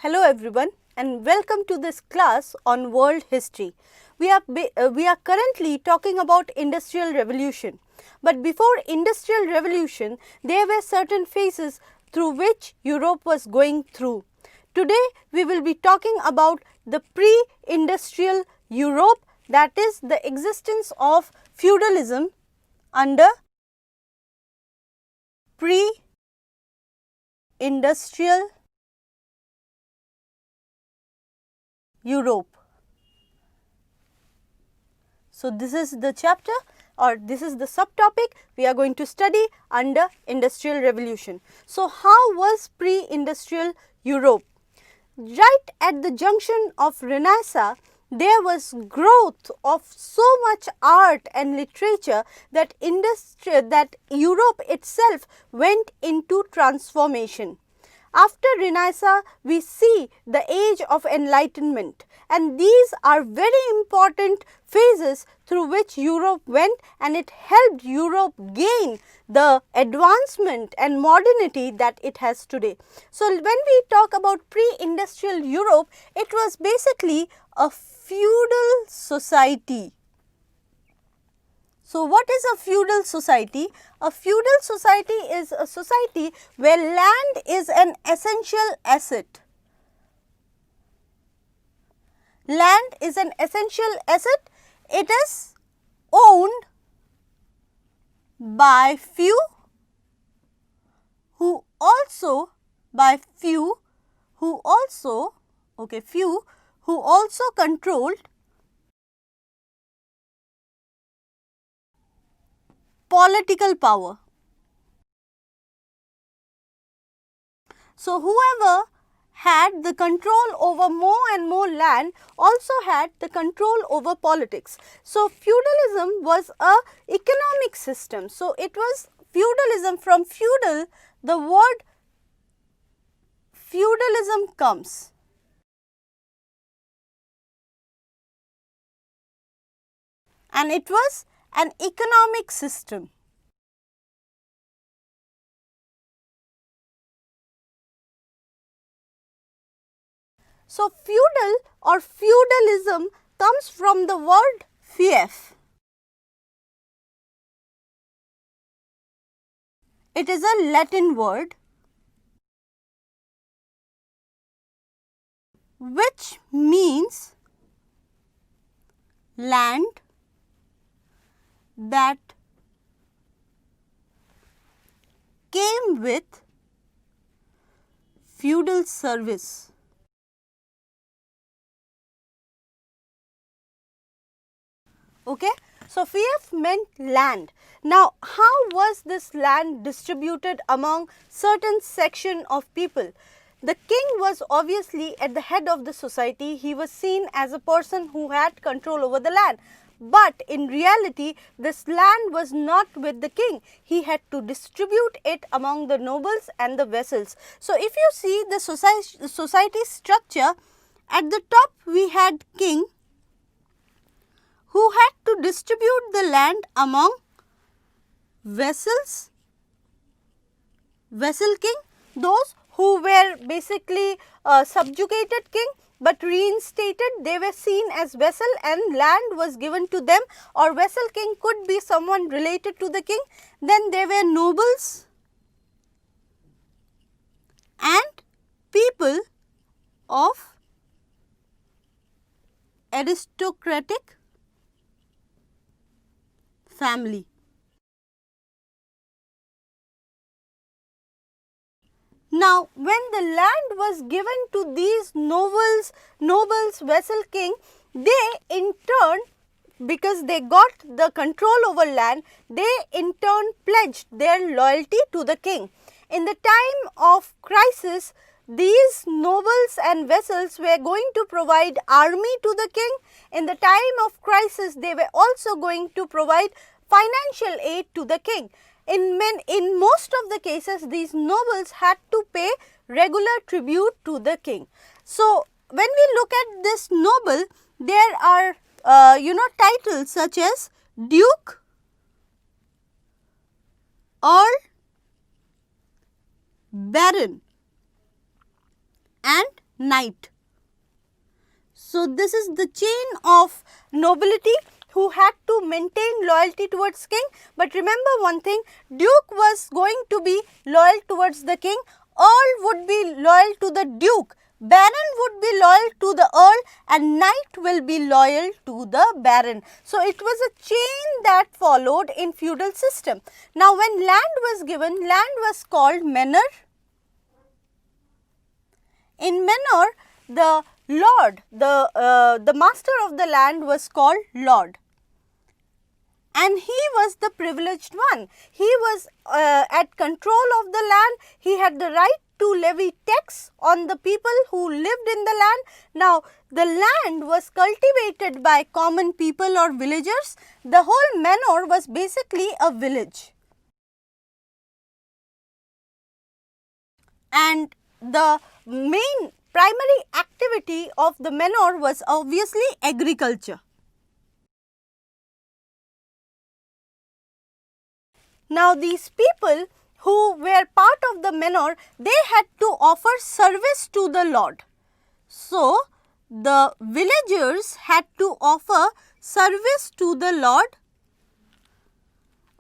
Hello everyone and welcome to this class on world history. We are currently talking about industrial revolution. But before industrial revolution, there were certain phases through which Europe was going through. Today we will be talking about the pre-industrial Europe, that is the existence of feudalism under pre-industrial Europe. So, this is the chapter or this is the subtopic we are going to study under industrial revolution. So, how was pre-industrial Europe? Right at the junction of Renaissance, there was growth of so much art and literature that Europe itself went into transformation. After Renaissance, we see the age of enlightenment, and these are very important phases through which Europe went, and it helped Europe gain the advancement and modernity that it has today. So, when we talk about pre-industrial Europe, it was basically a feudal society. So, what is a feudal society? A feudal society is a society where land is an essential asset. Land is an essential asset. It is owned by few who also controlled political power. So, whoever had the control over more and more land also had the control over politics. So, feudalism was a economic system. So, it was feudalism. From feudal, the word feudalism comes. And it was an economic system. So, feudal or feudalism comes from the word fief. It is a Latin word which means land that came with feudal service. Okay. So, fief meant land. Now, how was this land distributed among certain section of people? The king was obviously at the head of the society. He was seen as a person who had control over the land. But in reality, this land was not with the king. He had to distribute it among the nobles and the vassals. So, if you see the society structure, at the top we had king who had to distribute the land among vassals, vassal king, those who were basically subjugated king but reinstated, they were seen as vassal and land was given to them, or vassal king could be someone related to the king. Then there were nobles and people of aristocratic family. Now, when the land was given to these nobles, vassal king, they in turn, because they got the control over land, they in turn pledged their loyalty to the king. In the time of crisis, these nobles and vassals were going to provide army to the king. In the time of crisis, they were also going to provide financial aid to the king. In most of the cases, these nobles had to pay regular tribute to the king. So, when we look at this noble, there are titles such as Duke, Earl, Baron and knight. So, this is the chain of nobility who had to maintain loyalty towards king. But remember one thing, duke was going to be loyal towards the king, earl would be loyal to the duke, baron would be loyal to the earl, and knight will be loyal to the baron. So, it was a chain that followed in feudal system. Now, when land was given, land was called manor. In manor, the lord, the master of the land was called lord, and he was the privileged one. He was at control of the land. He had the right to levy tax on the people who lived in the land. Now, the land was cultivated by common people or villagers. The whole manor was basically a village, and the main primary activity of the manor was obviously agriculture. Now, these people who were part of the manor, they had to offer service to the lord. So, the villagers had to offer service to the lord,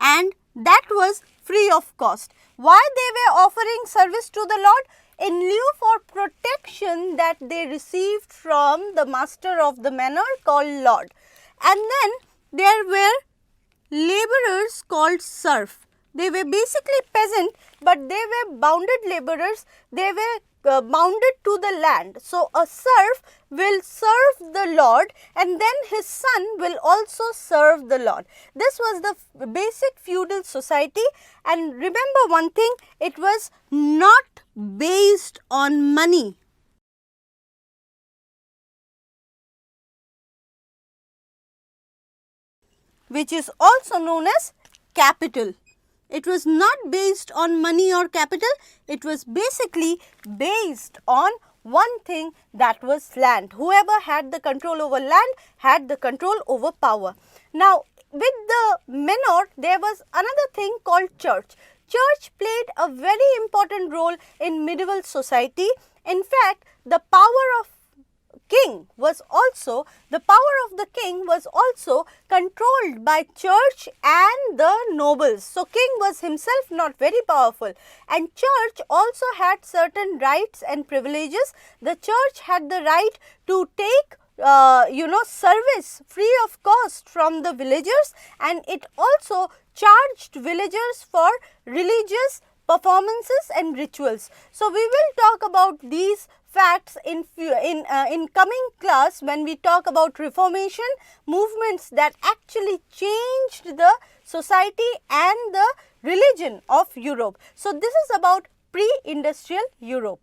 and that was free of cost. Why they were offering service to the lord? In lieu for protection that they received from the master of the manor called lord. And then there were laborers called serf. They were basically peasant, but they were bounded laborers. They were bounded to the land. So, a serf will serve the lord, and then his son will also serve the lord. This was the basic feudal society, and remember one thing, it was not based on money. Which is also known as capital. It was not based on money or capital, it was basically based on one thing, that was land. Whoever had the control over land had the control over power. Now, with the manor, there was another thing called church. Church played a very important role in medieval society. In fact, the power of the king was also controlled by church and the nobles. So, king was himself not very powerful, and church also had certain rights and privileges. The church had the right to take service free of cost from the villagers, and it also charged villagers for religious performances and rituals. So, we will talk about these facts in coming class when we talk about Reformation, movements that actually changed the society and the religion of Europe. So, this is about pre-industrial Europe.